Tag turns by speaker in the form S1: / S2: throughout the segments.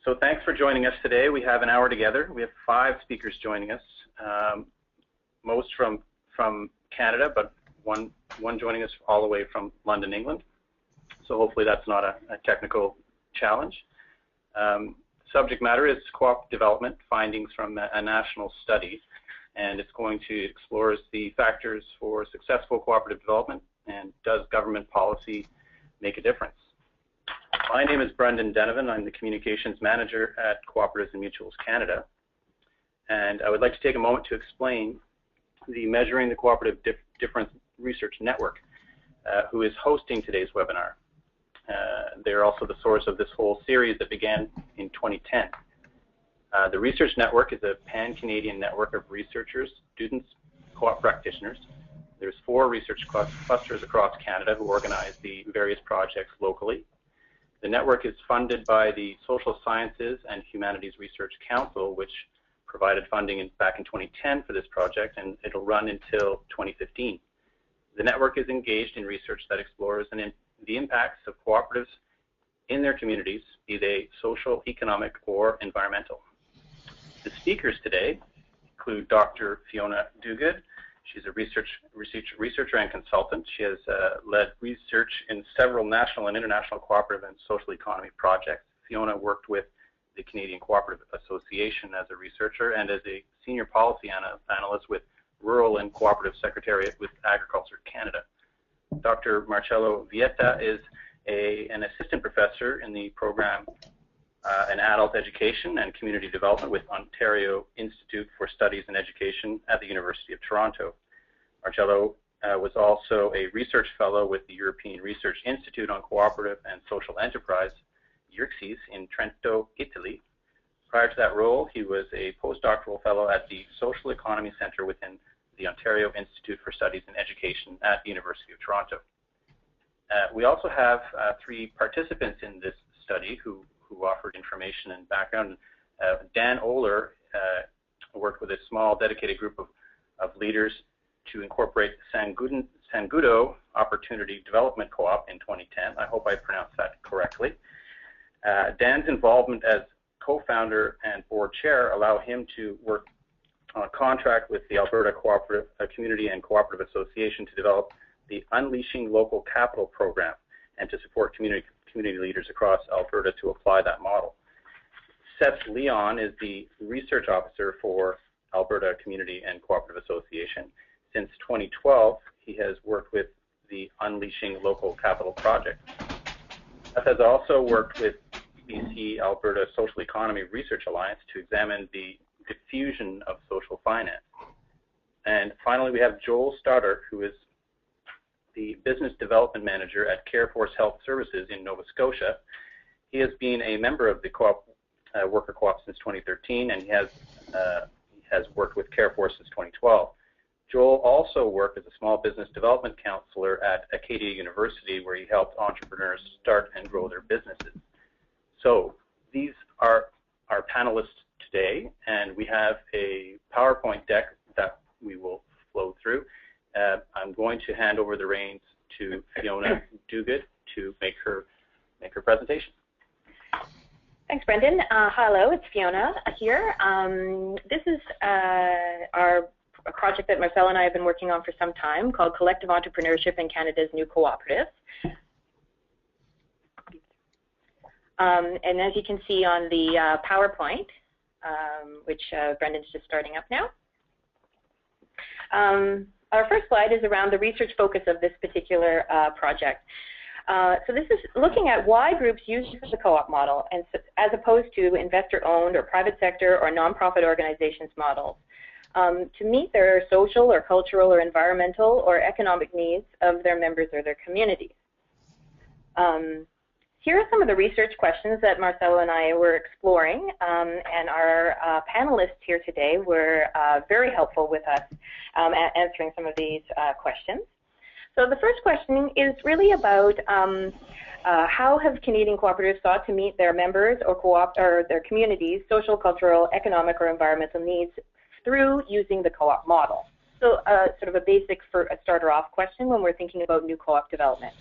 S1: So thanks for joining us today. We have an hour together. We have 5 speakers joining us, most from Canada, but one joining us all the way from London, England. So hopefully that's not a technical challenge. Subject matter is co-op development findings from a national study, and it's going to explore the factors for successful cooperative development and does government policy make a difference. My name is Brendan Denovan. I'm the Communications Manager at Cooperatives and Mutuals Canada, and I would like to take a moment to explain the Measuring the Cooperative Difference Research Network, who is hosting today's webinar. They're also the source of this whole series that began in 2010. The Research Network is a pan-Canadian network of researchers, students, co-op practitioners. There's 4 research clusters across Canada who organize the various projects locally. The network is funded by the Social Sciences and Humanities Research Council, which provided funding back in 2010 for this project, and it'll run until 2015. The network is engaged in research that explores the impacts of cooperatives in their communities, be they social, economic, or environmental. The speakers today include Dr. Fiona Duguid. She's a researcher and consultant. She has led research in several national and international cooperative and social economy projects. Fiona worked with the Canadian Cooperative Association as a researcher and as a senior policy analyst with Rural and Cooperative Secretariat with Agriculture Canada. Dr. Marcelo Vieta is an assistant professor in the program in adult education and community development with Ontario Institute for Studies in Education at the University of Toronto. Marcelo was also a research fellow with the European Research Institute on Cooperative and Social Enterprise, ERCSIS, in Trento, Italy. Prior to that role, he was a postdoctoral fellow at the Social Economy Centre within the Ontario Institute for Studies in Education at the University of Toronto. We also have 3 participants in this study who offered information and background. Dan Oler worked with a small dedicated group of leaders to incorporate Sangudo Opportunity Development Co-op in 2010. I hope I pronounced that correctly. Dan's involvement as co-founder and board chair allow him to work on a contract with the Alberta Cooperative Community and Cooperative Association to develop the Unleashing Local Capital program and to support community leaders across Alberta to apply that model. Seth Leon is the research officer for Alberta Community and Cooperative Association. Since 2012, he has worked with the Unleashing Local Capital project. Seth has also worked with BC Alberta Social Economy Research Alliance to examine the diffusion of social finance. And finally, we have Joel Stoddart, who is the Business Development Manager at Careforce Health Services in Nova Scotia. He has been a member of the co-op, Worker Co-op since 2013, and he has worked with Careforce since 2012. Joel also worked as a small business development counselor at Acadia University, where he helped entrepreneurs start and grow their businesses. So these are our panelists today, and we have a PowerPoint deck that we will flow through. I'm going to hand over the reins to Fiona Duguid to make her presentation.
S2: Thanks, Brendan. Hello, it's Fiona here. This is a project that Marcelo and I have been working on for some time called Collective Entrepreneurship in Canada's New Cooperatives. And as you can see on the PowerPoint, which Brendan's just starting up now, our first slide is around the research focus of this particular project. So this is looking at why groups use the co-op model and as opposed to investor-owned or private sector or nonprofit organizations models to meet their social or cultural or environmental or economic needs of their members or their communities. Here are some of the research questions that Marcelo and I were exploring, and our panelists here today were very helpful with us at answering some of these questions. So the first question is really about how have Canadian cooperatives sought to meet their members or their communities' social, cultural, economic, or environmental needs through using the co-op model. So sort of a basic for a starter off question when we're thinking about new co-op development.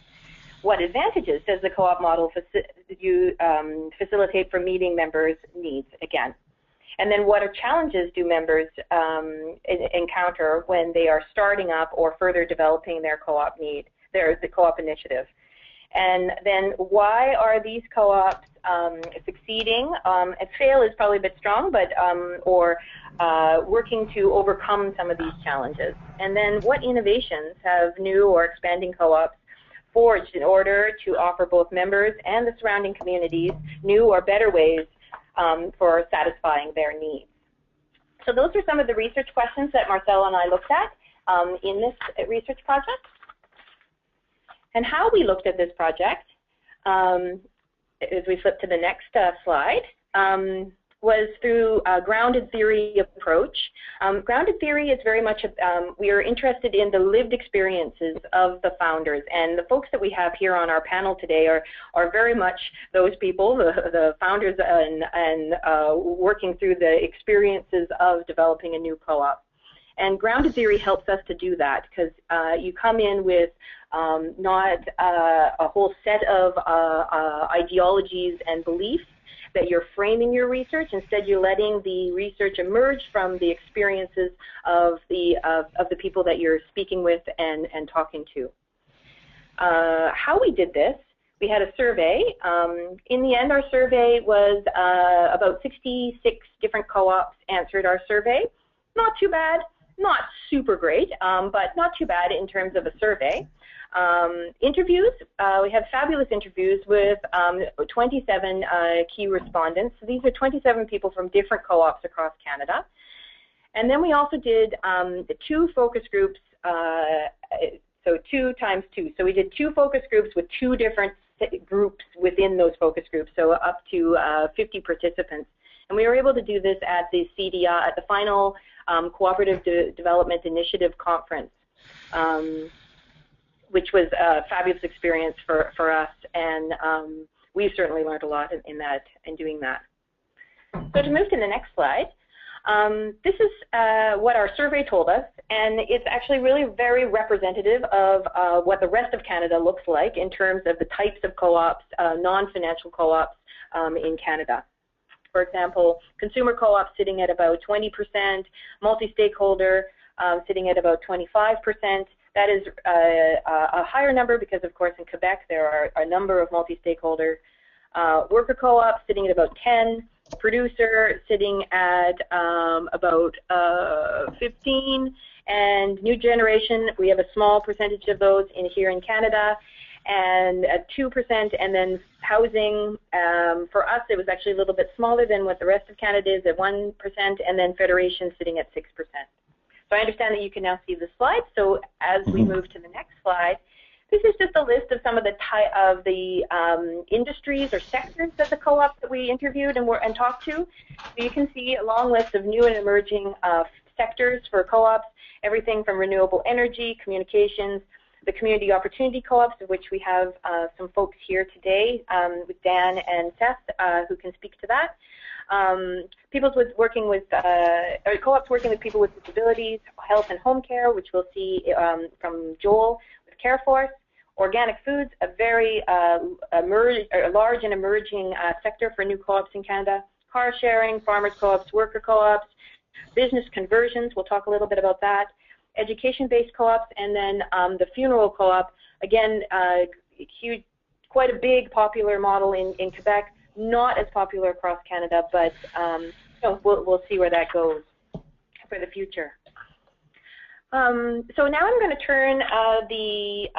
S2: what advantages does the co-op model facilitate for meeting members' needs, again? And then what challenges do members encounter when they are starting up or further developing their co-op the co-op initiative? And then why are these co-ops succeeding? And fail is probably a bit strong, but working to overcome some of these challenges. And then what innovations have new or expanding co-ops forged in order to offer both members and the surrounding communities new or better ways for satisfying their needs? So those are some of the research questions that Marcelo and I looked at in this research project. And how we looked at this project, as we flip to the next slide, was through a grounded theory approach. Grounded theory is very much, we are interested in the lived experiences of the founders, and the folks that we have here on our panel today are very much those people, the founders, and working through the experiences of developing a new co-op. And grounded theory helps us to do that, because you come in with not a whole set of ideologies and beliefs that you're framing your research. Instead, you're letting the research emerge from the experiences of the people that you're speaking with and talking to. How we did this, we had a survey. In the end, our survey was about 66 different co-ops answered our survey. Not too bad, not super great, but not too bad in terms of a survey. Interviews, we had fabulous interviews with 27 key respondents. So these are 27 people from different co-ops across Canada. And then we also did 2 focus groups, so 2 times 2. So we did 2 focus groups with 2 different groups within those focus groups, so up to 50 participants. And we were able to do this at the CDI, at the final Cooperative Development Initiative Conference, which was a fabulous experience for us, and we certainly learned a lot in doing that. So to move to the next slide, this is what our survey told us, and it's actually really very representative of what the rest of Canada looks like in terms of the types of co-ops, non-financial co-ops in Canada. For example, consumer co-ops sitting at about 20%, multi-stakeholder sitting at about 25%. That is a higher number because, of course, in Quebec there are a number of multi-stakeholder. Worker co-ops sitting at about 10, producer sitting at about 15, and new generation, we have a small percentage of those here in Canada, and at 2%, and then housing, for us it was actually a little bit smaller than what the rest of Canada is at 1%, and then federation sitting at 6%. So I understand that you can now see the slide. So as we move to the next slide, this is just a list of some of the industries or sectors of the co-ops that we interviewed and talked to. So you can see a long list of new and emerging sectors for co-ops, everything from renewable energy, communications, the community opportunity co-ops, of which we have some folks here today with Dan and Seth who can speak to that. Co-ops working with people with disabilities, health and home care, which we'll see from Joel with CareForce. Organic foods, a very large and emerging sector for new co-ops in Canada. Car sharing, farmers co-ops, worker co-ops, business conversions, we'll talk a little bit about that. Education-based co-ops, and then the funeral co-op, again, huge, quite a big popular model in Quebec. Not as popular across Canada, but we'll see where that goes for the future. So now I'm going to turn the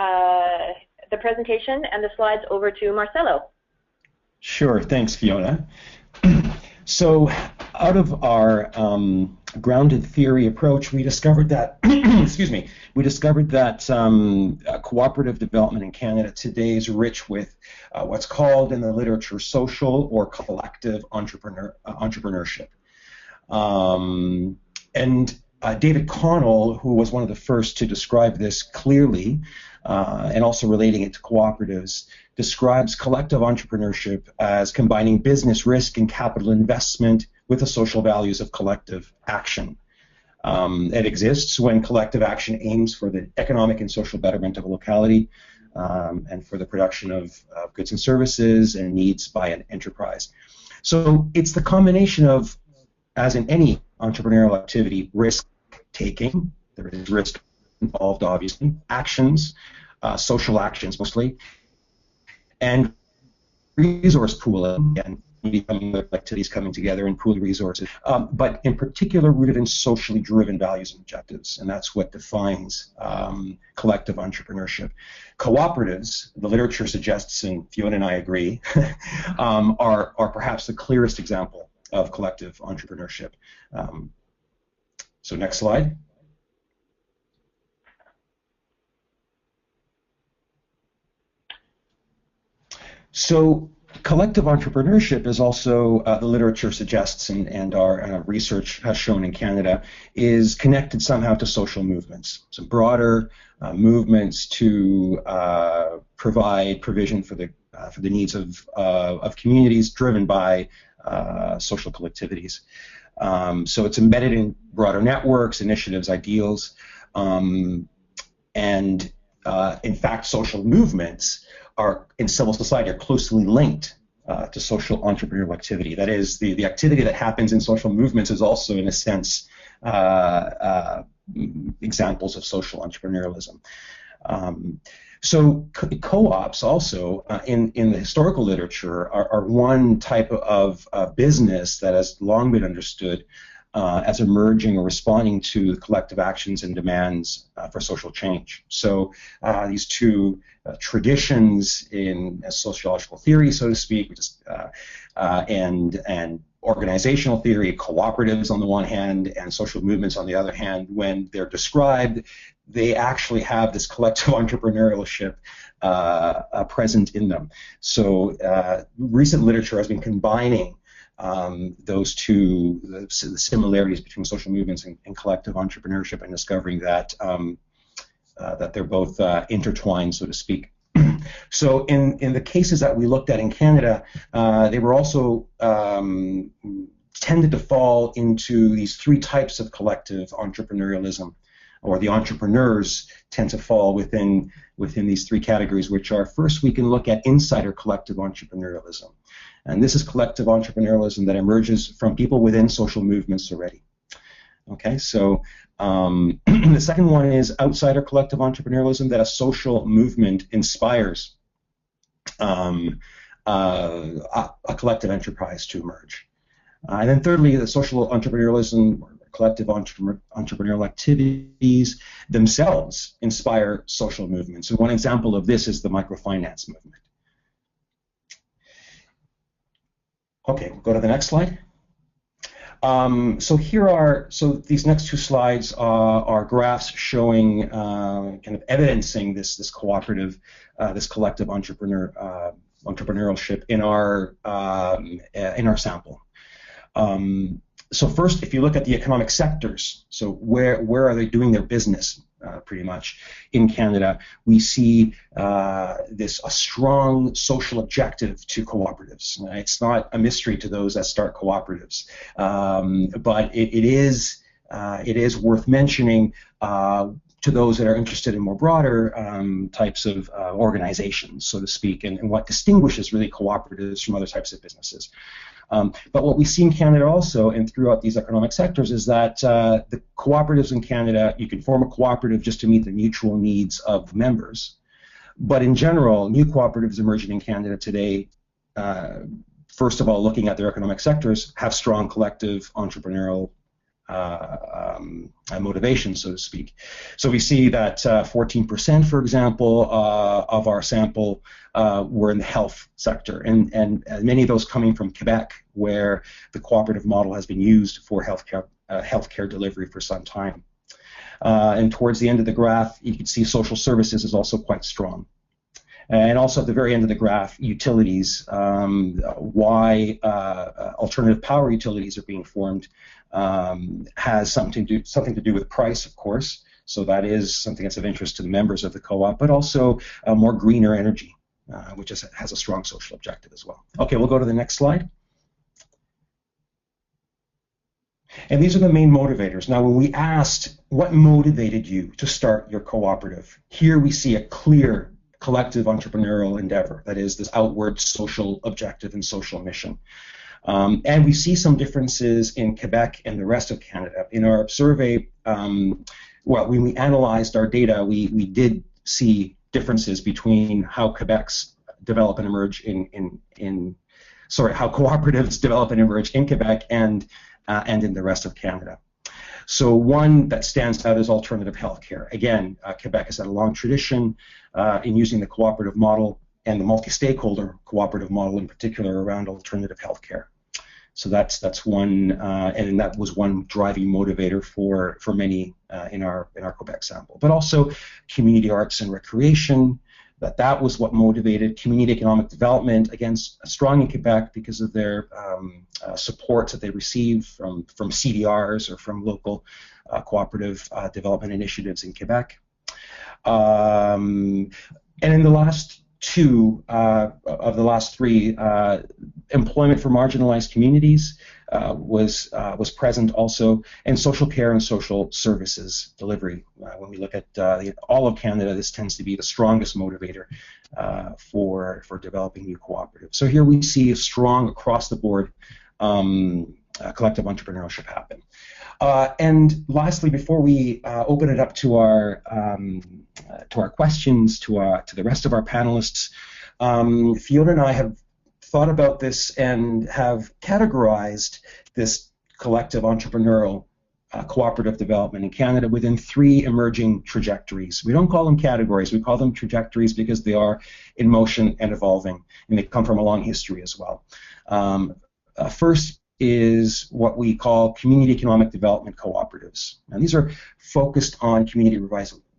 S2: presentation and the slides over to Marcelo.
S3: Sure, thanks, Fiona. So out of our grounded theory approach, we discovered that, excuse me, we discovered that cooperative development in Canada today is rich with what's called in the literature social or collective entrepreneurship. And David Connell, who was one of the first to describe this clearly, and also relating it to cooperatives, describes collective entrepreneurship as combining business risk and capital investment with the social values of collective action. It exists when collective action aims for the economic and social betterment of a locality, and for the production of goods and services and needs by an enterprise. So it's the combination of, as in any entrepreneurial activity, risk-taking, there is risk involved obviously, actions, social actions mostly, and resource pooling, and becoming activities coming together and pool resources, but in particular rooted in socially driven values and objectives, and that's what defines collective entrepreneurship. Cooperatives, the literature suggests, and Fiona and I agree, are perhaps the clearest example of collective entrepreneurship. So next slide. So collective entrepreneurship is also, the literature suggests, and our research has shown in Canada, is connected somehow to social movements. So broader movements to provide provision for the needs of communities driven by social collectivities. So it's embedded in broader networks, initiatives, ideals, and in fact, social movements in civil society are closely linked to social entrepreneurial activity. That is, the activity that happens in social movements is also, in a sense, examples of social entrepreneurialism. So co-ops also, in the historical literature, are one type of business that has long been understood as emerging or responding to collective actions and demands for social change. So these two traditions in sociological theory, so to speak, and organizational theory, cooperatives on the one hand and social movements on the other hand, when they're described, they actually have this collective entrepreneurship present in them. So recent literature has been combining those two, the similarities between social movements and collective entrepreneurship, and discovering that that they're both intertwined, so to speak. So in the cases that we looked at in Canada, they were also tended to fall into these three types of collective entrepreneurialism, or the entrepreneurs tend to fall within these three categories, which are, first, we can look at insider collective entrepreneurialism. And this is collective entrepreneurialism that emerges from people within social movements already. Okay, so the second one is outsider collective entrepreneurialism, that a social movement inspires a collective enterprise to emerge. And then thirdly, the social entrepreneurialism, or collective entrepreneurial activities themselves inspire social movements. And one example of this is the microfinance movement. Okay, we'll go to the next slide. So these next two slides are graphs showing, kind of evidencing this cooperative, this collective entrepreneurship in our sample. So first, if you look at the economic sectors, so where are they doing their business, pretty much in Canada, we see a strong social objective to cooperatives. It's not a mystery to those that start cooperatives, but it is worth mentioning to those that are interested in more broader types of organizations, so to speak, and what distinguishes really cooperatives from other types of businesses. But what we see in Canada also, and throughout these economic sectors, is that the cooperatives in Canada, you can form a cooperative just to meet the mutual needs of members. But in general, new cooperatives emerging in Canada today, first of all, looking at their economic sectors, have strong collective entrepreneurial motivation, so to speak. So we see that 14%, for example, of our sample were in the health sector, and many of those coming from Quebec, where the cooperative model has been used for healthcare delivery for some time. And towards the end of the graph, you can see social services is also quite strong. And also at the very end of the graph, utilities, why alternative power utilities are being formed, has something to do with price, of course. So that is something that's of interest to the members of the co-op, but also more greener energy, which has a strong social objective as well. Okay, we'll go to the next slide. And these are the main motivators. Now, when we asked what motivated you to start your cooperative, here we see a clear collective entrepreneurial endeavor, that is, this outward social objective and social mission. And we see some differences in Quebec and the rest of Canada. In our survey, when we analyzed our data, we did see differences between how Quebec's develop and emerge how cooperatives develop and emerge in Quebec and in the rest of Canada. So one that stands out is alternative healthcare. Again, Quebec has had a long tradition in using the cooperative model and the multi-stakeholder cooperative model in particular around alternative healthcare. So that's one, and that was one driving motivator for many in our Quebec sample. But also community arts and recreation. That was what motivated community economic development, again, strong in Quebec because of their support that they receive from CDRs or from local cooperative development initiatives in Quebec. And in the last two of the last three, employment for marginalized communities was present also, and social care and social services delivery. When we look at all of Canada, this tends to be the strongest motivator for developing new cooperatives. So here we see a strong across the board collective entrepreneurship happen. And lastly, before we open it up to our questions to the rest of our panelists, Fiona and I have thought about this and have categorized this collective entrepreneurial cooperative development in Canada within three emerging trajectories. We don't call them categories, we call them trajectories because they are in motion and evolving, and they come from a long history as well. First is what we call community economic development cooperatives. And these are focused on community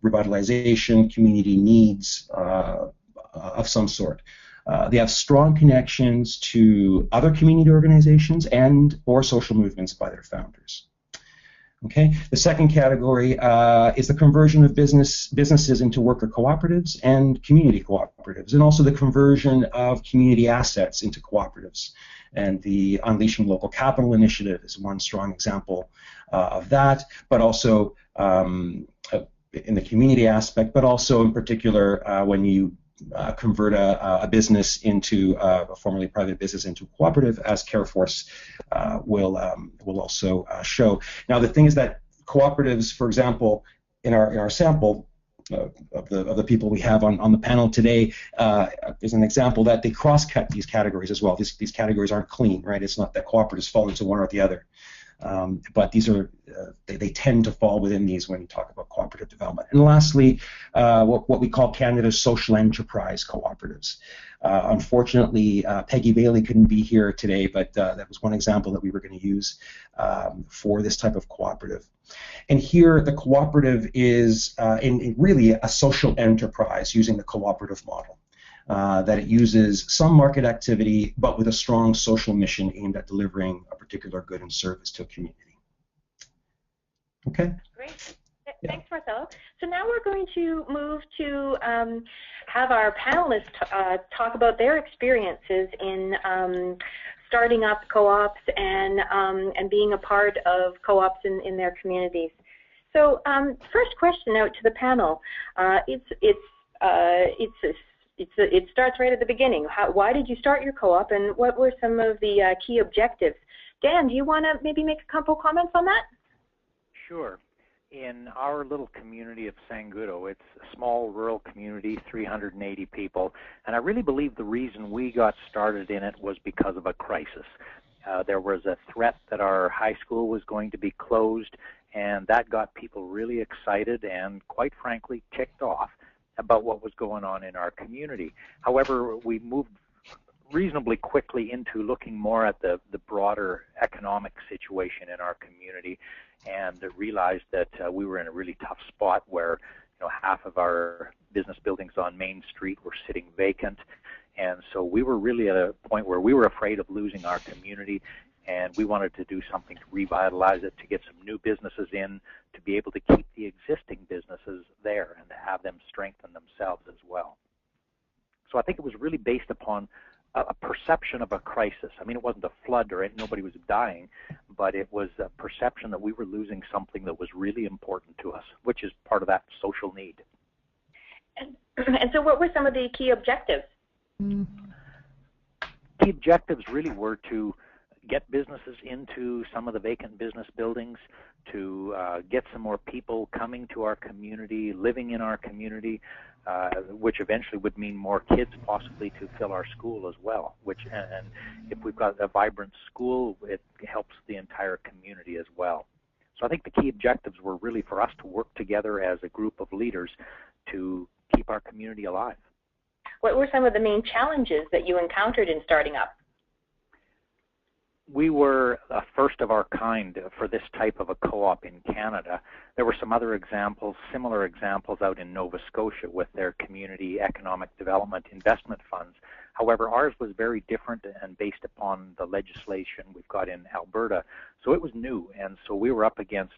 S3: revitalization, community needs of some sort. They have strong connections to other community organizations and or social movements by their founders. Okay. The second category is the conversion of businesses into worker cooperatives and community cooperatives, and also the conversion of community assets into cooperatives. And the Unleashing Local Capital initiative is one strong example of that, but also in the community aspect, but also in particular when you convert a business into a formerly private business into a cooperative, as CareForce will also show. Now, the thing is that cooperatives, for example, in our sample of the people we have on the panel today, is an example that they cross-cut these categories as well. These categories aren't clean, right? It's not that cooperatives fall into one or the other. But these are they tend to fall within these when you talk about cooperative development. And lastly, what we call Canada's social enterprise cooperatives. Unfortunately, Peggy Bailey couldn't be here today, but that was one example that we were going to use for this type of cooperative. And here, the cooperative is in really a social enterprise using the cooperative model. That it uses some market activity, but with a strong social mission aimed at delivering a particular good and service to a community. Okay?
S2: Great. Thanks, Marcelo. So now we're going to move to have our panelists talk about their experiences in starting up co-ops and being a part of co-ops in their communities. So first question out to the panel. It starts right at the beginning. Why did you start your co-op, and what were some of the key objectives? Dan, do you want to maybe make a couple comments on that?
S4: Sure. In our little community of Sangudo, it's a small rural community, 380 people, and I really believe the reason we got started in it was because of a crisis. There was a threat that our high school was going to be closed, and that got people really excited and, quite frankly, ticked off about what was going on in our community. However, we moved reasonably quickly into looking more at the broader economic situation in our community, and realized that we were in a really tough spot where half of our business buildings on Main Street were sitting vacant, and so we were really at a point where we were afraid of losing our community, and we wanted to do something to revitalize it, to get some new businesses in, to be able to keep the existing businesses there and to have them strengthen themselves as well. So I think it was really based upon a perception of a crisis. I mean, it wasn't a flood or nobody was dying, but it was a perception that we were losing something that was really important to us, which is part of that social need.
S2: And so what were some of the key objectives?
S4: Key objectives really were to get businesses into some of the vacant business buildings, to get some more people coming to our community, living in our community, which eventually would mean more kids possibly to fill our school as well. And if we've got a vibrant school, it helps the entire community as well. So I think the key objectives were really for us to work together as a group of leaders to keep our community alive.
S2: What were some of the main challenges that you encountered in starting up?
S4: We were a first of our kind for this type of a co-op in Canada. There were some other examples, similar examples out in Nova Scotia with their community economic development investment funds. However, ours was very different and based upon the legislation we've got in Alberta. So it was new, and so we were up against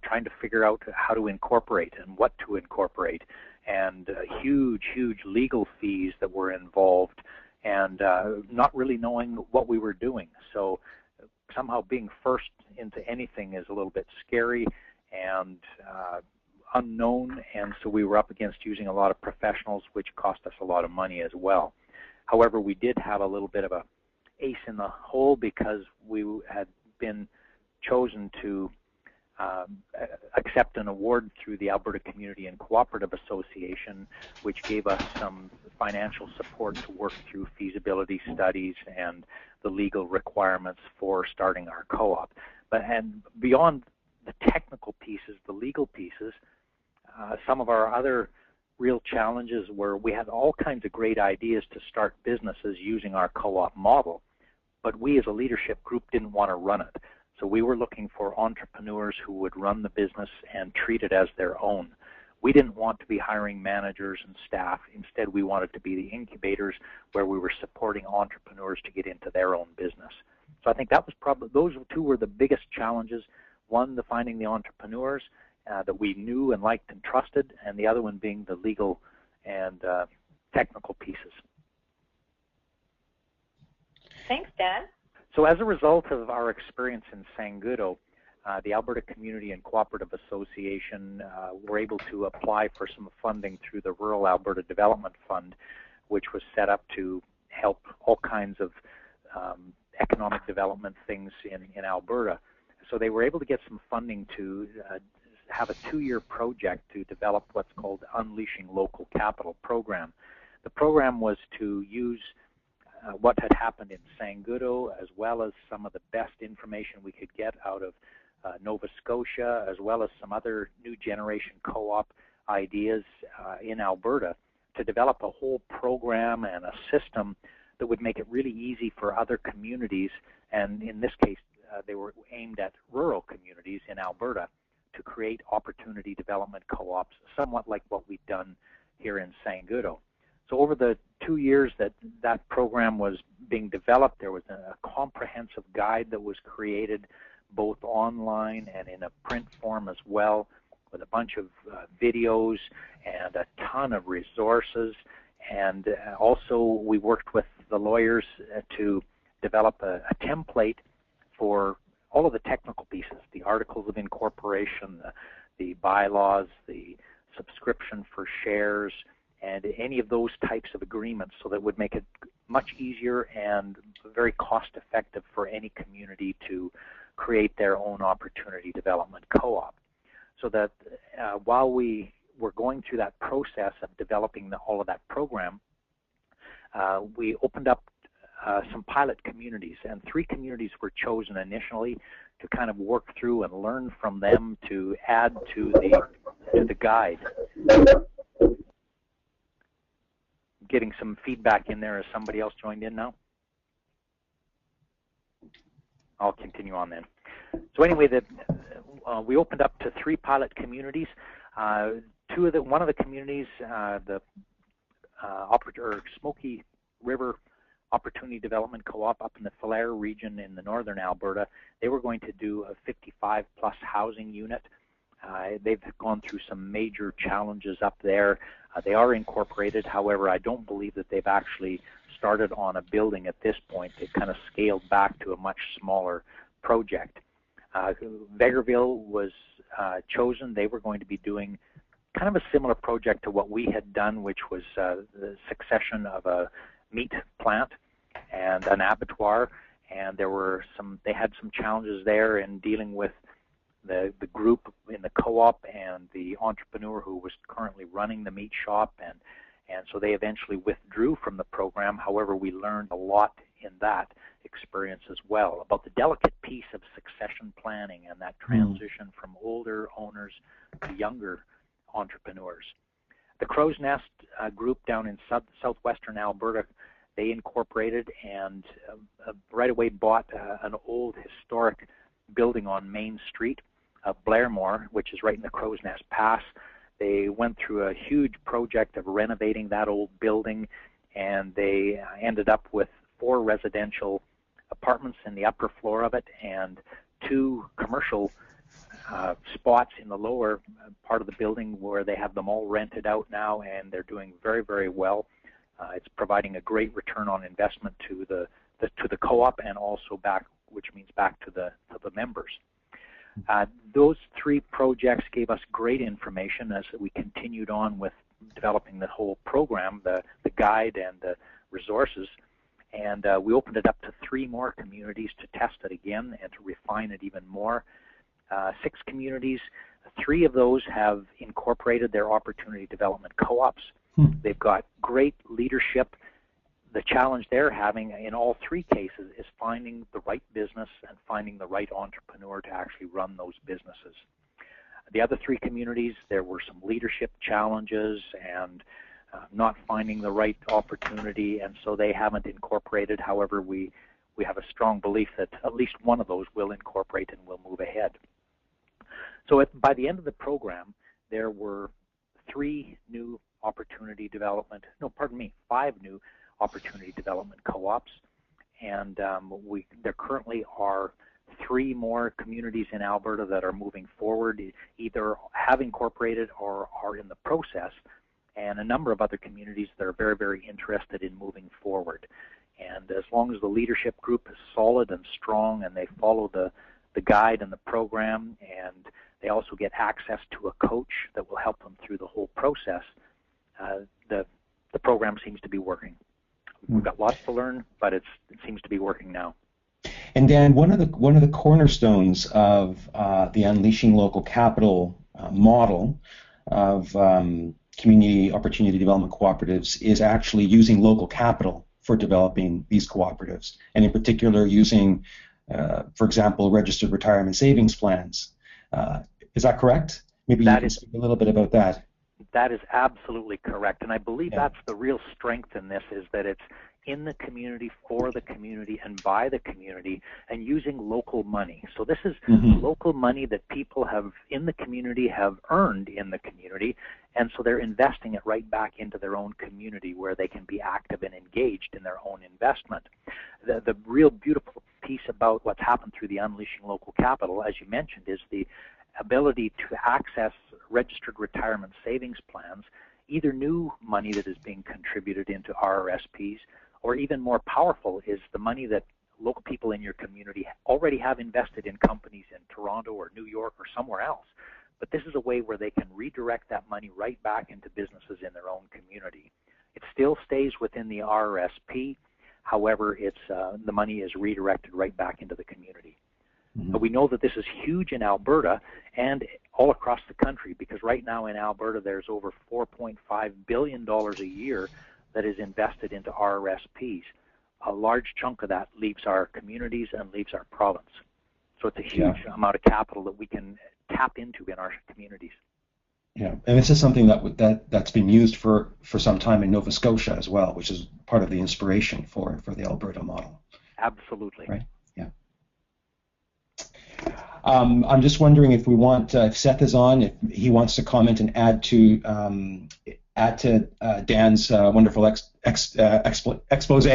S4: trying to figure out how to incorporate and what to incorporate, and huge legal fees that were involved, and not really knowing what we were doing. So somehow being first into anything is a little bit scary and unknown, and so we were up against using a lot of professionals, which cost us a lot of money as well. However, we did have a little bit of a ace in the hole because we had been chosen to accept an award through the Alberta Community and Cooperative Association, which gave us some financial support to work through feasibility studies and the legal requirements for starting our co-op. And beyond the technical pieces, the legal pieces, some of our other real challenges were we had all kinds of great ideas to start businesses using our co-op model, but we as a leadership group didn't want to run it. So we were looking for entrepreneurs who would run the business and treat it as their own. We didn't want to be hiring managers and staff. Instead, we wanted to be the incubators where we were supporting entrepreneurs to get into their own business. So I think that was probably, those two were the biggest challenges. One, the finding the entrepreneurs that we knew and liked and trusted, and the other one being the legal and technical pieces.
S2: Thanks, Dan.
S4: So as a result of our experience in Sangudo, the Alberta Community and Cooperative Association were able to apply for some funding through the Rural Alberta Development Fund, which was set up to help all kinds of economic development things in Alberta. So they were able to get some funding to have a 2-year project to develop what's called Unleashing Local Capital program. The program was to use what had happened in Sangudo, as well as some of the best information we could get out of Nova Scotia, as well as some other new generation co-op ideas in Alberta, to develop a whole program and a system that would make it really easy for other communities, and in this case they were aimed at rural communities in Alberta, to create opportunity development co-ops, somewhat like what we've done here in Sangudo. So over the 2 years that program was being developed, there was a comprehensive guide that was created both online and in a print form as well, with a bunch of videos and a ton of resources. And also we worked with the lawyers to develop a template for all of the technical pieces, the articles of incorporation, the bylaws, the subscription for shares, and any of those types of agreements, so that would make it much easier and very cost-effective for any community to create their own opportunity development co-op. So that while we were going through that process of developing all of that program, we opened up some pilot communities, and 3 communities were chosen initially to kind of work through and learn from them to add to the guide. Getting some feedback in there. Has somebody else joined in now? I'll continue on then. So anyway, we opened up to 3 pilot communities. One of the communities, the Smoky River Opportunity Development Co-op up in the Falher region in the northern Alberta, they were going to do a 55-plus housing unit. They've gone through some major challenges up there. They are incorporated. However, I don't believe that they've actually started on a building at this point. They've kind of scaled back to a much smaller project. Vegreville was chosen. They were going to be doing kind of a similar project to what we had done, which was the succession of a meat plant and an abattoir, and they had some challenges there in dealing with the group in the co-op and the entrepreneur who was currently running the meat shop, and so they eventually withdrew from the program. However, we learned a lot in that experience as well about the delicate piece of succession planning and that transition from older owners to younger entrepreneurs. The Crow's Nest group down in southwestern Alberta, they incorporated and right away bought an old historic building on Main Street of Blairmore, which is right in the Crow's Nest Pass. They went through a huge project of renovating that old building, and they ended up with 4 residential apartments in the upper floor of it and 2 commercial spots in the lower part of the building where they have them all rented out now, and they're doing very, very well. It's providing a great return on investment to the co-op and also back, which means back to the members. Those 3 projects gave us great information as we continued on with developing the whole program, the guide and the resources, and we opened it up to 3 more communities to test it again and to refine it even more. 6 communities, 3 of those have incorporated their opportunity development co-ops. They've got great leadership. The challenge they're having in all 3 cases is finding the right business and finding the right entrepreneur to actually run those businesses. The other 3 communities, there were some leadership challenges and not finding the right opportunity, and so they haven't incorporated. However, we have a strong belief that at least one of those will incorporate and will move ahead. So by the end of the program, there were 5 new opportunity development co-ops, and there currently are 3 more communities in Alberta that are moving forward, either have incorporated or are in the process, and a number of other communities that are very, very interested in moving forward. And as long as the leadership group is solid and strong and they follow the guide and the program, and they also get access to a coach that will help them through the whole process, the program seems to be working. We've got lots to learn, but it seems to be working now.
S3: And Dan, one of the cornerstones of the Unleashing Local Capital model of community opportunity development cooperatives is actually using local capital for developing these cooperatives, and in particular using, for example, registered retirement savings plans. Is that correct? Maybe you can speak a little bit about that.
S4: That is absolutely correct, and I believe that's the real strength in this, is that it's in the community, for the community, and by the community, and using local money. So this is local money that people have in the community have earned in the community, and so they're investing it right back into their own community where they can be active and engaged in their own investment. The real beautiful piece about what's happened through the Unleashing Local Capital, as you mentioned, is the ability to access registered retirement savings plans, either new money that is being contributed into RRSPs, or even more powerful is the money that local people in your community already have invested in companies in Toronto or New York or somewhere else. But this is a way where they can redirect that money right back into businesses in their own community. It still stays within the RRSP, however, the money is redirected right back into the community. But we know that this is huge in Alberta and all across the country, because right now in Alberta there's over $4.5 billion a year that is invested into RRSPs. A large chunk of that leaves our communities and leaves our province. So it's a huge amount of capital that we can tap into in our communities.
S3: Yeah, and this is something that's been used for some time in Nova Scotia as well, which is part of the inspiration for the Alberta model.
S4: Absolutely.
S3: Right. Yeah. I'm just wondering if we want, if Seth is on, if he wants to comment and add to Dan's wonderful expose,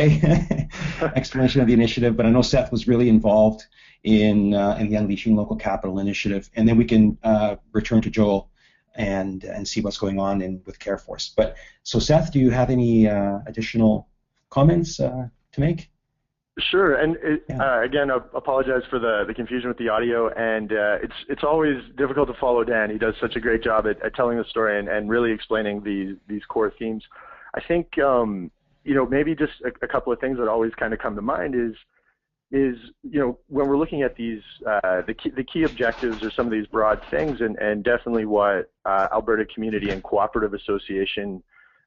S3: explanation of the initiative. But I know Seth was really involved in the Unleashing Local Capital initiative, and then we can return to Joel and see what's going on with CareForce. But so Seth, do you have any additional comments to make?
S5: Sure, and again, I apologize for the confusion with the audio, and it's always difficult to follow Dan. He does such a great job at telling the story and really explaining these core themes. I think maybe just a couple of things that always kind of come to mind is when we're looking at these the key objectives or some of these broad things, and definitely what Alberta Community and Cooperative Association.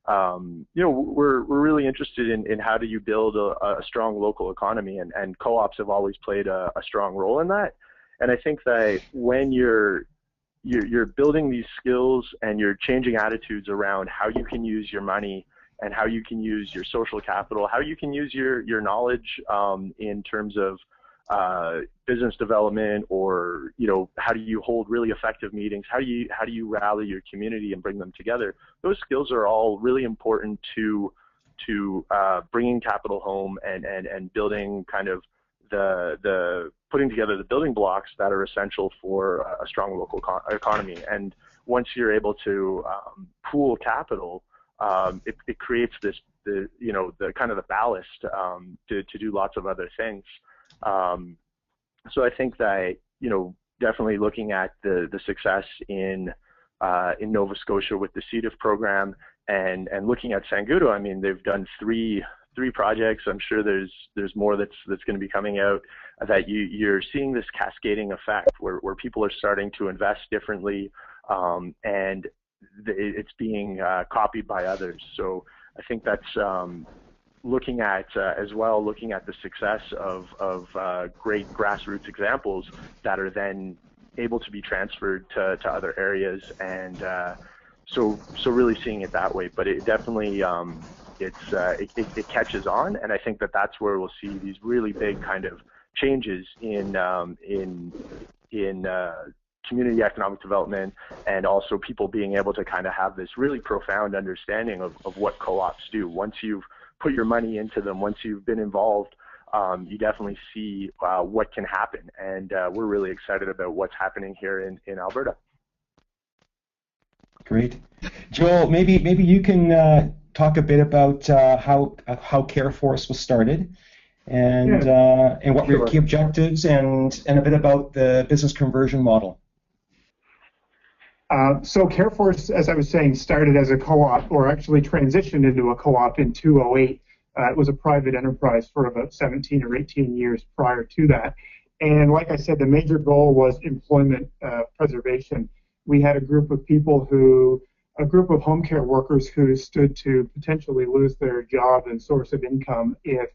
S5: We're really interested in how do you build a strong local economy, and co-ops have always played a strong role in that. And I think that when you're building these skills and you're changing attitudes around how you can use your money and how you can use your social capital, how you can use your knowledge in terms of business development, or how do you hold really effective meetings, how do you rally your community and bring them together, those skills are all really important to bringing capital home and building kind of the putting together the building blocks that are essential for a strong local economy. And once you're able to pool capital, it creates the kind of the ballast to do lots of other things. So I think that definitely looking at the success in Nova Scotia with the CEDIF program, and looking at Sangudo, I mean, they've done three projects. I'm sure there's more that's going to be coming out, that you're seeing this cascading effect where people are starting to invest differently, and it's being copied by others. So I think that's looking at the success of great grassroots examples that are then able to be transferred to other areas, and so really seeing it that way. But it definitely it catches on, and I think that's where we'll see these really big kind of changes in community economic development, and also people being able to kind of have this really profound understanding of what co-ops do. Once you've put your money into them, once you've been involved, you definitely see what can happen, and we're really excited about what's happening here in Alberta. Great.
S3: Joel, maybe you can talk a bit about how CareForce was started, and what were your key objectives, and a bit about the business conversion model.
S6: So CareForce, as I was saying, started as a co-op, or actually transitioned into a co-op in 2008. It was a private enterprise for about 17 or 18 years prior to that. And like I said, the major goal was employment preservation. We had a group of home care workers who stood to potentially lose their job and source of income if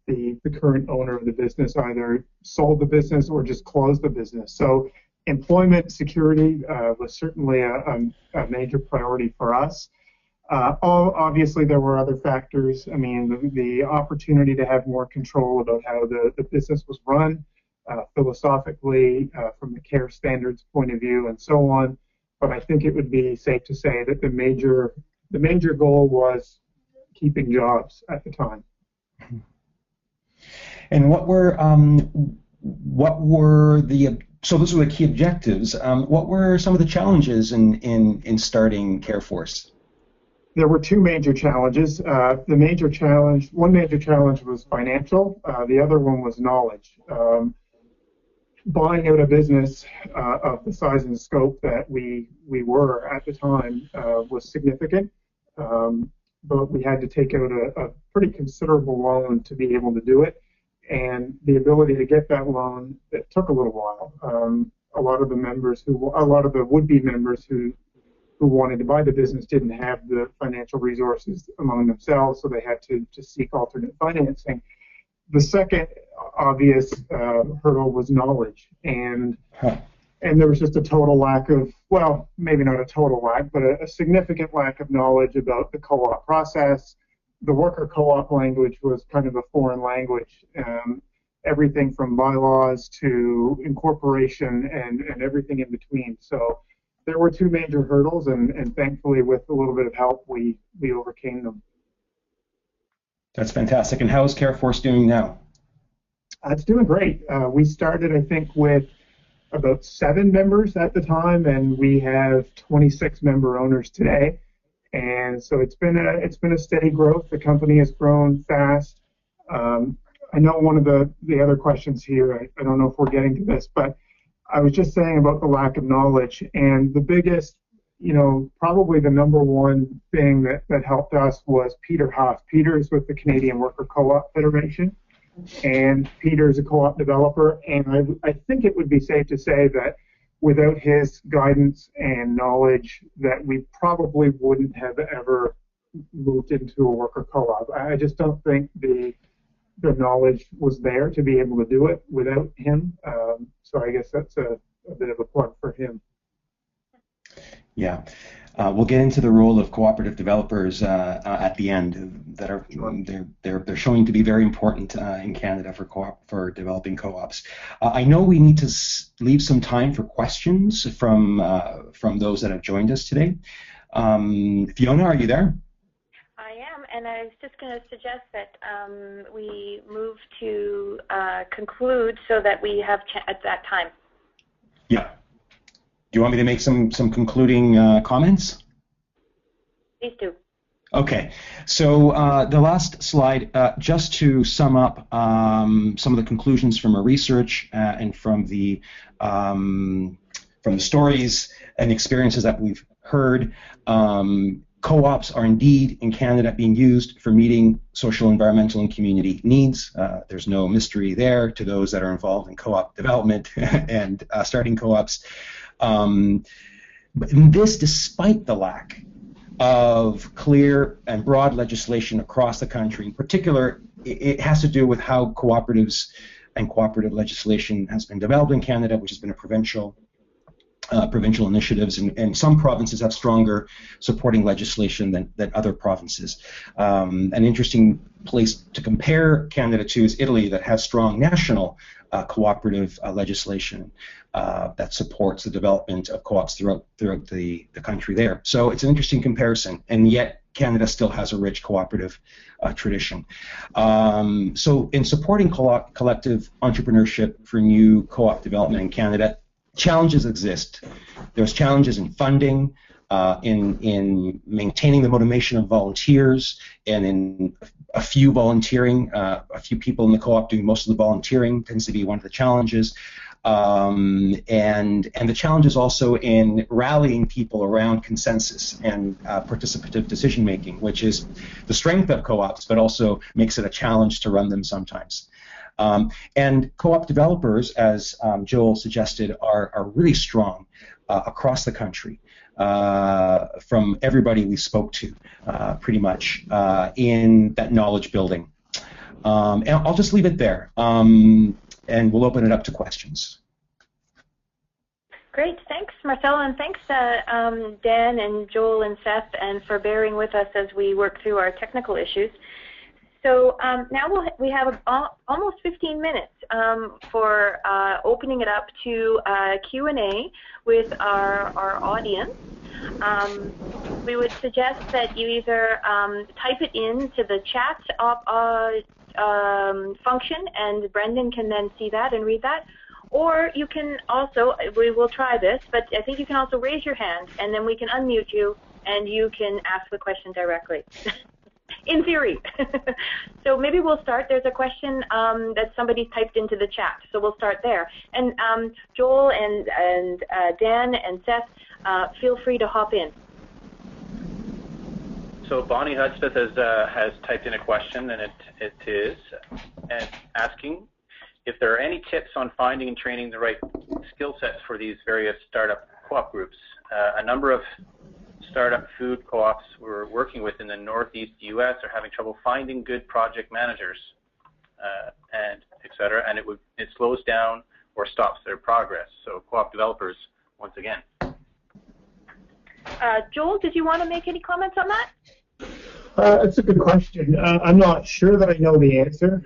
S6: the current owner of the business either sold the business or just closed the business. So employment security was certainly a major priority for us. Obviously, there were other factors. I mean, the opportunity to have more control about how the business was run, philosophically, from the care standards point of view, and so on. But I think it would be safe to say that the major goal was keeping jobs at the time.
S3: And what were the so those were the key objectives. What were some of the challenges in starting CareForce?
S6: There were two major challenges. One major challenge was financial. The other one was knowledge. Buying out a business of the size and scope that we were at the time was significant, but we had to take out a pretty considerable loan to be able to do it. And the ability to get that loan, it took a little while. A lot of the would-be members who wanted to buy the business didn't have the financial resources among themselves, so they had to seek alternate financing. The second obvious hurdle was knowledge, and there was just a total lack of, well, maybe not a total lack, but a significant lack of knowledge about the co-op process. The worker co-op language was kind of a foreign language. Everything from bylaws to incorporation and everything in between. So there were two major hurdles, and thankfully, with a little bit of help, we overcame them.
S3: That's fantastic. And how is CareForce doing now?
S6: It's doing great. We started, I think, with about 7 members at the time, and we have 26 member owners today. And so it's been a steady growth. The company has grown fast. I know one of the other questions here, I don't know if we're getting to this, but I was just saying about the lack of knowledge, and the biggest, probably the number one thing that helped us was Peter Huff. Peter is with the Canadian Worker Co-op Federation, and Peter is a co-op developer, and I think it would be safe to say that without his guidance and knowledge that we probably wouldn't have ever moved into a worker co-op. I just don't think the knowledge was there to be able to do it without him. So I guess that's a bit of a plug for him.
S3: Yeah. We'll get into the role of cooperative developers at the end. That are they're showing to be very important in Canada for developing co-ops. I know we need to leave some time for questions from those that have joined us today. Fiona, are you there?
S2: I am, and I was just going to suggest that we move to conclude so that we have at that time.
S3: Yeah. Do you want me to make some concluding comments?
S2: Please do.
S3: Okay, so the last slide, just to sum up some of the conclusions from our research and from the stories and experiences that we've heard. Co-ops are indeed in Canada being used for meeting social, environmental, and community needs. There's no mystery there to those that are involved in co-op development and starting co-ops. But this, despite the lack of clear and broad legislation across the country. In particular, it has to do with how cooperatives and cooperative legislation has been developed in Canada, which has been a provincial initiatives, and some provinces have stronger supporting legislation than other provinces. An interesting place to compare Canada to is Italy, that has strong national cooperative legislation that supports the development of co-ops throughout the country there. So it's an interesting comparison, and yet Canada still has a rich cooperative tradition. So in supporting collective entrepreneurship for new co-op development in Canada, challenges exist. There's challenges in funding, in maintaining the motivation of volunteers, and in a few volunteering, a few people in the co-op doing most of the volunteering tends to be one of the challenges. And the challenge is also in rallying people around consensus and participative decision making, which is the strength of co-ops, but also makes it a challenge to run them sometimes. And co-op developers, as Joel suggested, are really strong across the country, from everybody we spoke to, pretty much, in that knowledge building. And I'll just leave it there, and we'll open it up to questions.
S2: Great, thanks, Marcelo, and thanks Dan and Joel and Seth, and for bearing with us as we work through our technical issues. So now we have almost 15 minutes for opening it up to Q&A with our audience. We would suggest that you either type it into the chat function, and Brendan can then see that and read that. Or you can also, we will try this, but I think you can also raise your hand, and then we can unmute you, and you can ask the question directly. In theory. So maybe we'll start. There's a question that somebody typed into the chat, so we'll start there. And Joel and Dan and Seth, feel free to hop in.
S1: So Bonnie Hudspeth has typed in a question, and it is asking if there are any tips on finding and training the right skill sets for these various startup co-op groups. A number of startup food co-ops we're working with in the Northeast U.S. are having trouble finding good project managers, and et cetera, and it slows down or stops their progress. So co-op developers, once again.
S2: Joel, did you want to make any comments on that?
S6: That's a good question. I'm not sure that I know the answer.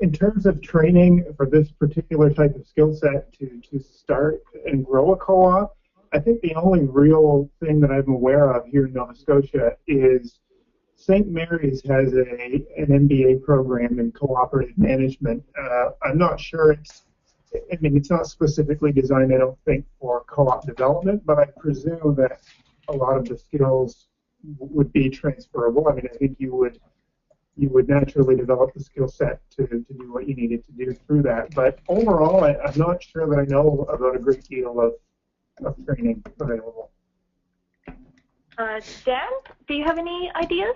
S6: In terms of training for this particular type of skill set to start and grow a co-op, I think the only real thing that I'm aware of here in Nova Scotia is St. Mary's has an MBA program in cooperative management. I'm not sure it's not specifically designed, I don't think, for co-op development, but I presume that a lot of the skills would be transferable. I mean, I think you would you would naturally develop the skill set to do what you needed to do through that. But overall, I'm not sure that I know about a great deal of training available.
S2: Dan, do you have any ideas?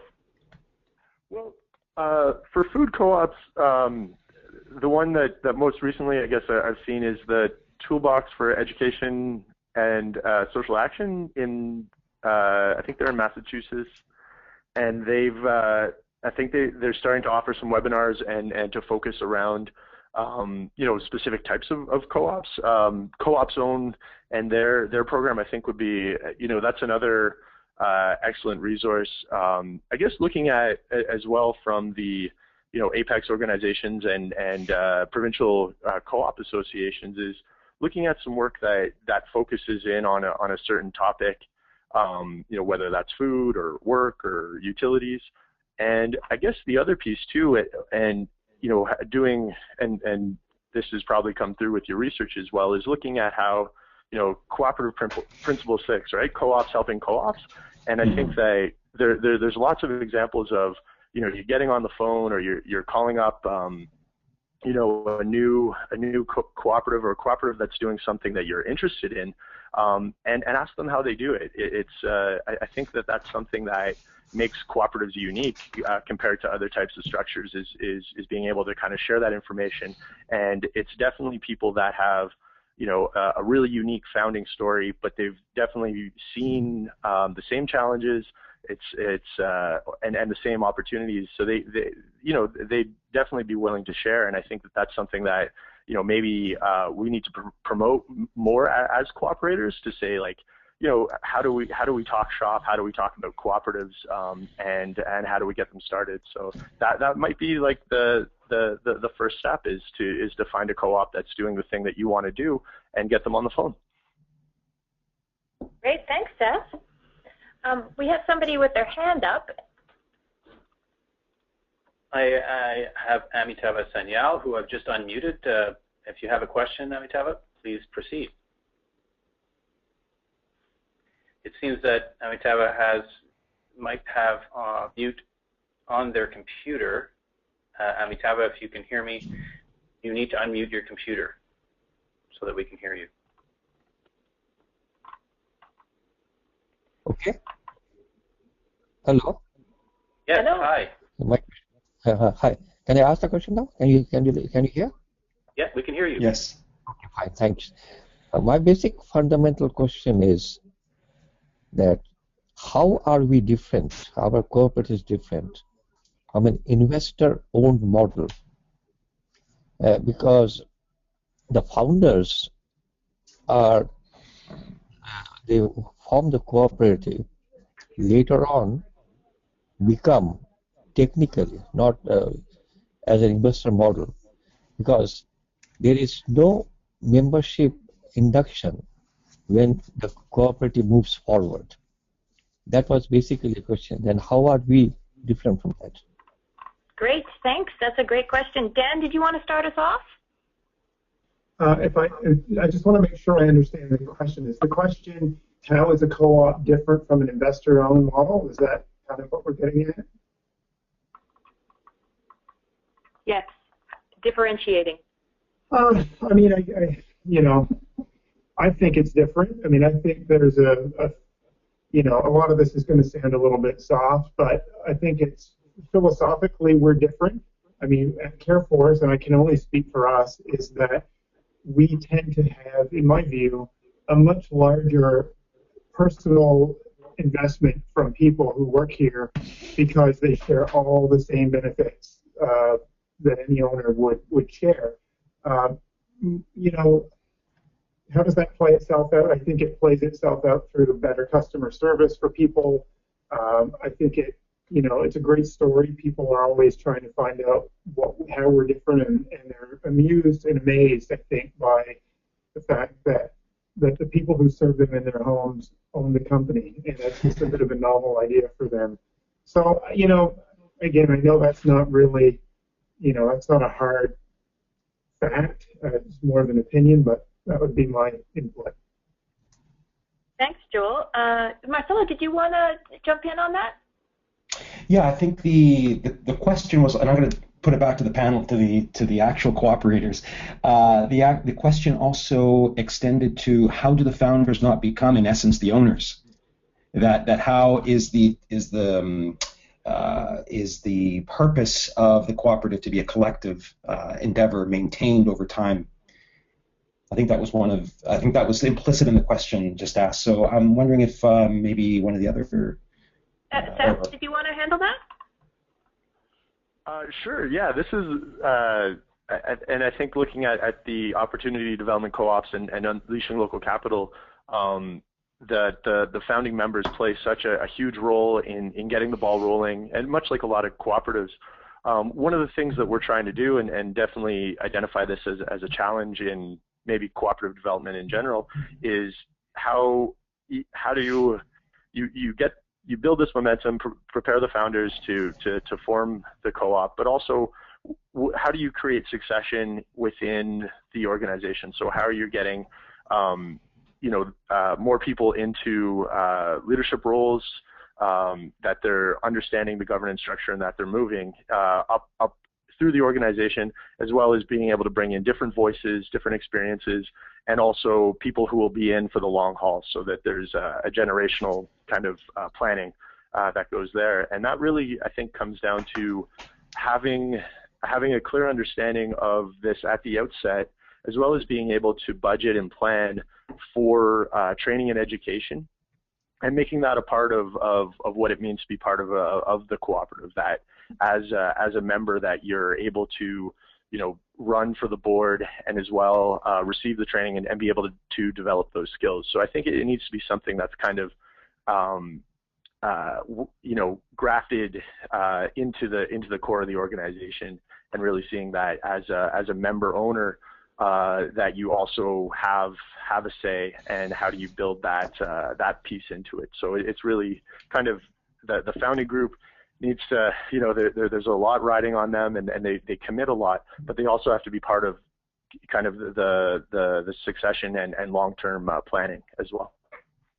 S5: Well, for food co-ops, the one that most recently, I guess, I've seen is the Toolbox for Education and Social Action in, I think they're in Massachusetts, and they've, I think they're starting to offer some webinars and to focus around, you know, specific types of co-ops. Co-ops own, and their program, I think, would be, you know, that's another excellent resource. I guess looking at as well from the, you know, apex organizations and provincial co-op associations is looking at some work that focuses in on a certain topic, you know, whether that's food or work or utilities. And I guess the other piece too, and you know, doing, and this has probably come through with your research as well, is looking at how, you know, cooperative principle 6, right? Co-ops helping co-ops. And I think that there's lots of examples of, you know, you're getting on the phone or you're calling up, you know, a new cooperative or a cooperative that's doing something that you're interested in, and ask them how they do it. I think that that's something that makes cooperatives unique compared to other types of structures is being able to kind of share that information. And it's definitely people that have, you know, a really unique founding story, but they've definitely seen the same challenges, and the same opportunities. So they you know, they'd definitely be willing to share. And I think that that's something that, you know, maybe we need to promote more as cooperators, to say, like, you know, how do we talk shop? How do we talk about cooperatives? And how do we get them started? So that might be like the first step is to find a co-op that's doing the thing that you want to do and get them on the phone.
S2: Great, thanks, Seth. We have somebody with their hand up.
S1: I have Amitava Sanyal, who I've just unmuted. If you have a question, Amitava, please proceed. It seems that Amitava might have mute on their computer. Amitava, if you can hear me, you need to unmute your computer so that we can hear you.
S7: Okay. Hello.
S1: Yes.
S2: Hello.
S1: Hi.
S7: Hi. Can I ask the question now? Can you hear?
S1: Yeah, we can hear you.
S3: Yes.
S7: Okay, fine. Thanks. My basic fundamental question is that how are we different? Our cooperative is different from an investor-owned model, because the founders are they form the cooperative, later on become technically not as an investor model, because there is no membership induction when the cooperative moves forward. That was basically the question. Then how are we different from that?
S2: Great, thanks. That's a great question. Dan, did you want to start us off?
S6: I just want to make sure I understand the question. Is the question, how is a co-op different from an investor-owned model? Is that kind of what we're getting at?
S2: Yes, differentiating.
S6: I mean, you know, I think it's different. I mean, I think there's you know, a lot of this is going to sound a little bit soft, but I think it's philosophically we're different. I mean, at CareForce, and I can only speak for us, is that we tend to have, in my view, a much larger personal investment from people who work here because they share all the same benefits that any owner would share. You know, how does that play itself out? I think it plays itself out through better customer service for people. I think you know, it's a great story. People are always trying to find out how we're different, and they're amused and amazed, I think, by the fact that the people who serve them in their homes own the company, and that's just a bit of a novel idea for them. So, you know, again, I know that's not really, you know, that's not a hard fact. It's more of an opinion, but that would be my input.
S2: Thanks, Joel. Marcelo, did you want to jump in on that?
S3: Yeah, I think the question was, and I'm going to put it back to the panel, to the actual cooperators. The question also extended to how do the founders not become, in essence, the owners? That how is the purpose of the cooperative to be a collective endeavor maintained over time? I think that was implicit in the question just asked. So I'm wondering if maybe one of the other.
S2: Seth, did you want to handle that?
S5: Sure. Yeah. This is, and I think looking at the opportunity development co-ops and unleashing local capital, that the founding members play such a huge role in getting the ball rolling, and much like a lot of cooperatives. One of the things that we're trying to do, and definitely identify this as a challenge in maybe cooperative development in general, is how do you build this momentum, prepare the founders to form the co-op, but also how do you create succession within the organization? So how are you getting more people into leadership roles, that they're understanding the governance structure and that they're moving up through the organization, as well as being able to bring in different voices, different experiences, and also people who will be in for the long haul, so that there's a generational kind of planning that goes there. And that really, I think, comes down to having a clear understanding of this at the outset, as well as being able to budget and plan for training and education, and making that a part of what it means to be part of the cooperative. That as a member, that you're able to run for the board, and as well receive the training and be able to develop those skills. So I think it needs to be something that's kind of grafted into the core of the organization, and really seeing that as a member owner, that you also have a say, and how do you build that piece into it. So it's really kind of the founding group needs to, there's a lot riding on them, and they commit a lot, but they also have to be part of kind of the succession and long-term planning as well.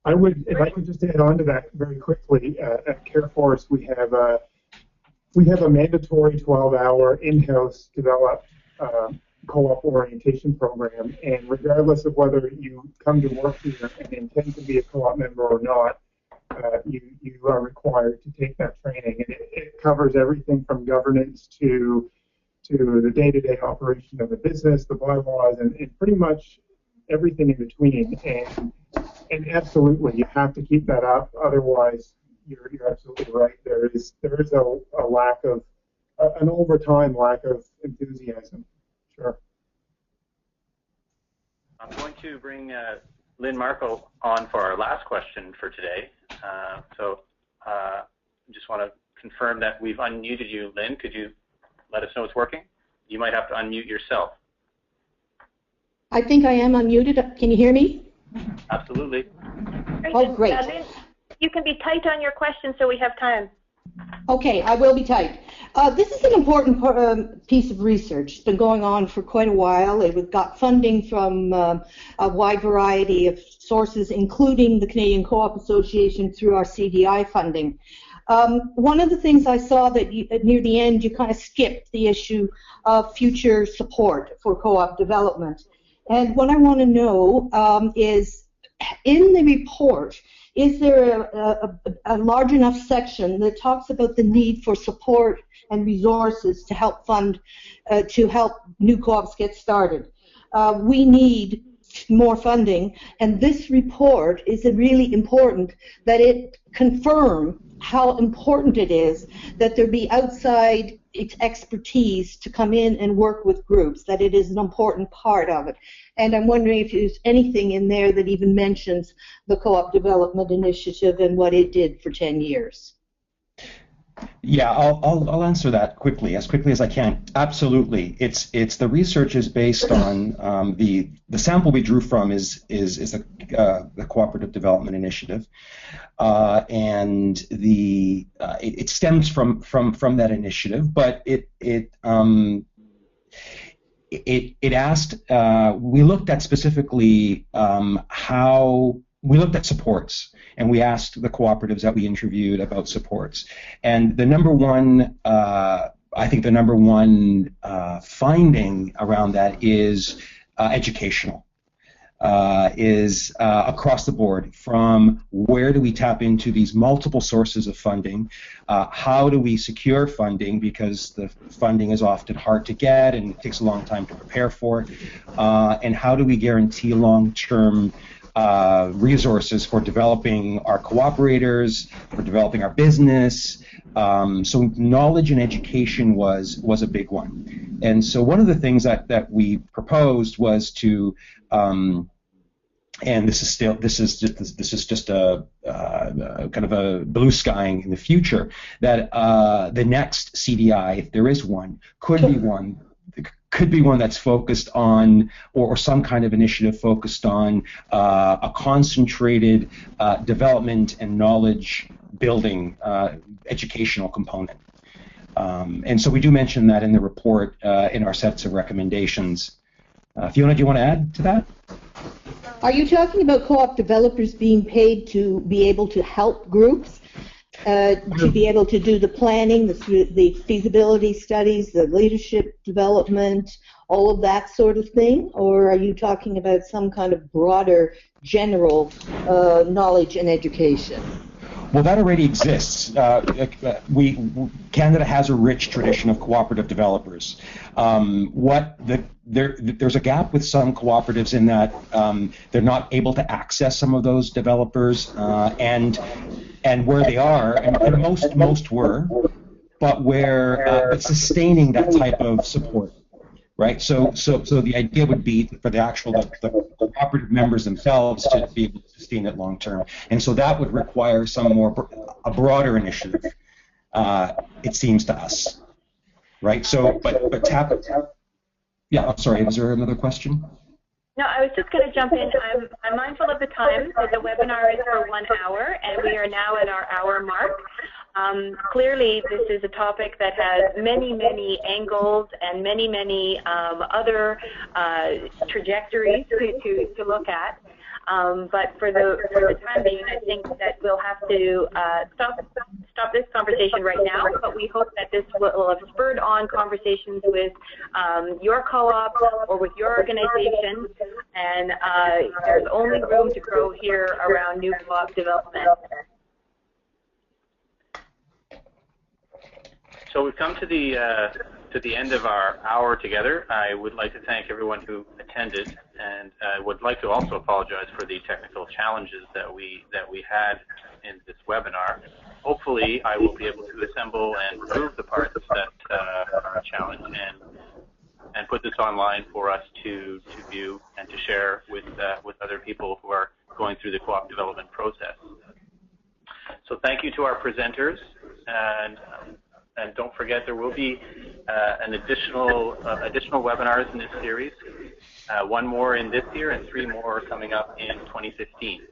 S6: If I could just add on to that very quickly, at CareForce we have a mandatory 12-hour in-house developed co-op orientation program, and regardless of whether you come to work here and intend to be a co-op member or not, you are required to take that training, and it covers everything from governance to the day-to-day operation of the business, the bylaws, and pretty much everything in between. And absolutely, you have to keep that up. Otherwise, you're absolutely right. There is a lack of an over time lack of enthusiasm. Sure.
S1: I'm going to bring Lynn Marco on for our last question for today. So I just want to confirm that we've unmuted you, Lynn. Could you let us know it's working? You might have to unmute yourself.
S8: I think I am unmuted. Can you hear me?
S1: Absolutely.
S8: Oh, great.
S2: Lynn, you can be tight on your question so we have time.
S8: Okay, I will be tight. This is an important piece of research. It's been going on for quite a while. It got funding from a wide variety of sources, including the Canadian Co-op Association through our CDI funding. One of the things I saw that near the end, you kind of skipped the issue of future support for co-op development. And what I want to know is, in the report, is there a large enough section that talks about the need for support and resources to help fund, to help new co-ops get started? We need more funding, and this report is really important that it confirm how important it is that there be outside expertise to come in and work with groups, that it is an important part of it. And I'm wondering if there's anything in there that even mentions the Co-op Development Initiative and what it did for 10 years.
S3: Yeah, I'll answer that as quickly as I can. Absolutely, it's the research is based on the sample we drew from is the Cooperative Development Initiative, and it stems from that initiative, but it asked, we looked at specifically how we looked at supports, and we asked the cooperatives that we interviewed about supports. And the number one, I think the number one finding around that is educational. Is across the board, from where do we tap into these multiple sources of funding, how do we secure funding, because the funding is often hard to get and it takes a long time to prepare for, and how do we guarantee long-term resources for developing our cooperators, for developing our business. So knowledge and education was a big one. And so one of the things that we proposed was to and this is just a kind of a blue skying in the future, that the next CDI, if there is one, could be one that's focused on, or some kind of initiative focused on a concentrated development and knowledge building educational component. And so we do mention that in the report in our sets of recommendations. Fiona, do you want to add to that?
S8: Are you talking about co-op developers being paid to be able to help groups, to be able to do the planning, the feasibility studies, the leadership development, all of that sort of thing? Or are you talking about some kind of broader general knowledge and education?
S3: Well, that already exists. Canada has a rich tradition of cooperative developers. There's a gap with some cooperatives in that they're not able to access some of those developers, and where they are, and most were, but sustaining that type of support. Right, so the idea would be for the cooperative members themselves to be able to sustain it long term, and so that would require a broader initiative. It seems to us, right? So, but tap. Yeah, I'm sorry. Was there another question?
S2: No, I was just going to jump in. I'm mindful of the time, so the webinar is for 1 hour, and we are now at our hour mark. Clearly, this is a topic that has many, many angles and many, many other trajectories to look at. But for the time being, I think that we'll have to stop this conversation right now. But we hope that this will have spurred on conversations with your co-op or with your organization. And there's only room to grow here around new co-op development.
S1: So we've come to the end of our hour together. I would like to thank everyone who attended, and I would like to also apologize for the technical challenges that we had in this webinar. Hopefully, I will be able to assemble and remove the parts that are a challenge and put this online for us to view and to share with other people who are going through the co-op development process. So thank you to our presenters, and don't forget, there will be an additional webinars in this series, one more in this year and 3 more coming up in 2015.